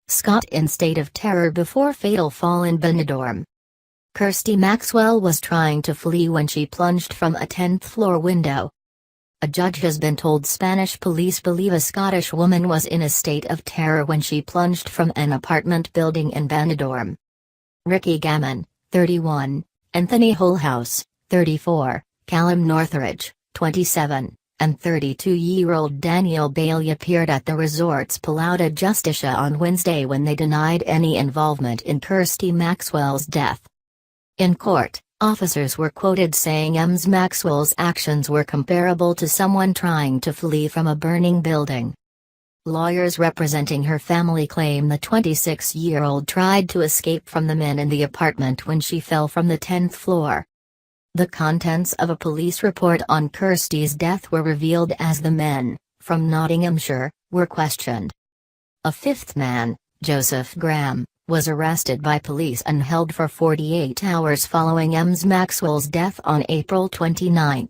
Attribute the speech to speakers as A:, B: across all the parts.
A: Scot in state of terror before fatal fall in Benidorm. Kirsty Maxwell was trying to flee when she plunged from a 10th-floor window. A judge has been told Spanish police believe a Scottish woman was in a state of terror when she plunged from an apartment building in Benidorm. Ricky Gammon, 31, Anthony Holhouse, 34, Callum Northridge, 27, and 32-year-old Daniel Bailey appeared at the resort's Palau Justicia on Wednesday when they denied any involvement in Kirsty Maxwell's death. In court, officers were quoted saying Ms. Maxwell's actions were comparable to someone trying to flee from a burning building. Lawyers representing her family claim the 26-year-old tried to escape from the men in the apartment when she fell from the 10th floor. The contents of a police report on Kirsty's death were revealed as the men, from Nottinghamshire, were questioned. A fifth man, Joseph Graham, was arrested by police and held for 48 hours following Ms. Maxwell's death on April 29.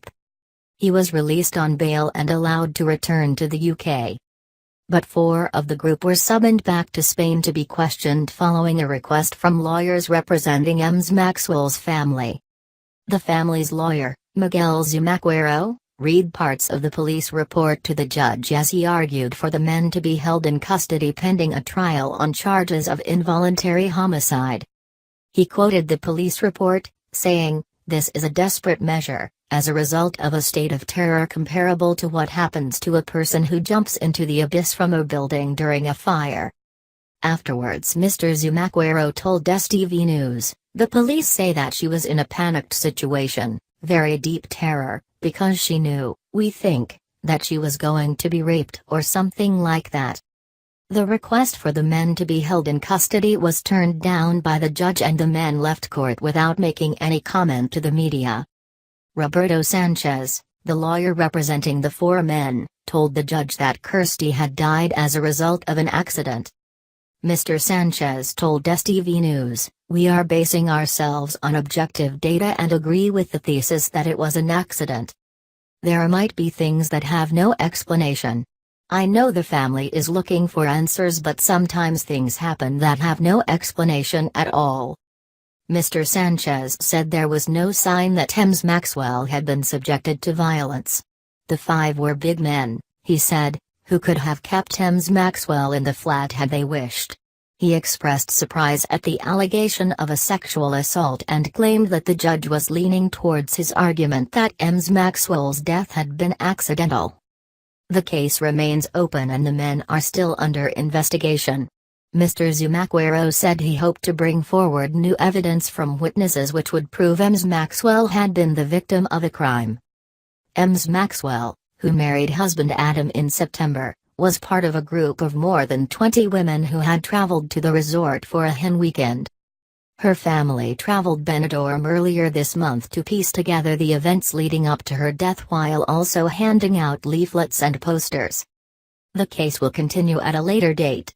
A: He was released on bail and allowed to return to the UK. But 4 of the group were summoned back to Spain to be questioned following a request from lawyers representing Ms. Maxwell's family. The family's lawyer, Miguel Zumaquero, read parts of the police report to the judge as he argued for the men to be held in custody pending a trial on charges of involuntary homicide. He quoted the police report, saying, "This is a desperate measure, as a result of a state of terror comparable to what happens to a person who jumps into the abyss from a building during a fire." Afterwards Mr. Zumaquero told STV News, "The police say that she was in a panicked situation, very deep terror, because she knew, we think, that she was going to be raped or something like that." The request for the men to be held in custody was turned down by the judge and the men left court without making any comment to the media. Roberto Sanchez, the lawyer representing the 4 men, told the judge that Kirsty had died as a result of an accident. Mr. Sanchez told STV News, "We are basing ourselves on objective data and agree with the thesis that it was an accident. There might be things that have no explanation. I know the family is looking for answers, but sometimes things happen that have no explanation at all." Mr. Sanchez said there was no sign that Ms. Maxwell had been subjected to violence. The 5 were big men, he said, who could have kept Ms. Maxwell in the flat had they wished. He expressed surprise at the allegation of a sexual assault and claimed that the judge was leaning towards his argument that Ms. Maxwell's death had been accidental. The case remains open and the men are still under investigation. Mr. Zumaquero said he hoped to bring forward new evidence from witnesses which would prove Ms. Maxwell had been the victim of a crime. Ms. Maxwell, who married husband Adam in September, was part of a group of more than 20 women who had traveled to the resort for a hen weekend. Her family traveled Benidorm earlier this month to piece together the events leading up to her death while also handing out leaflets and posters. The case will continue at a later date.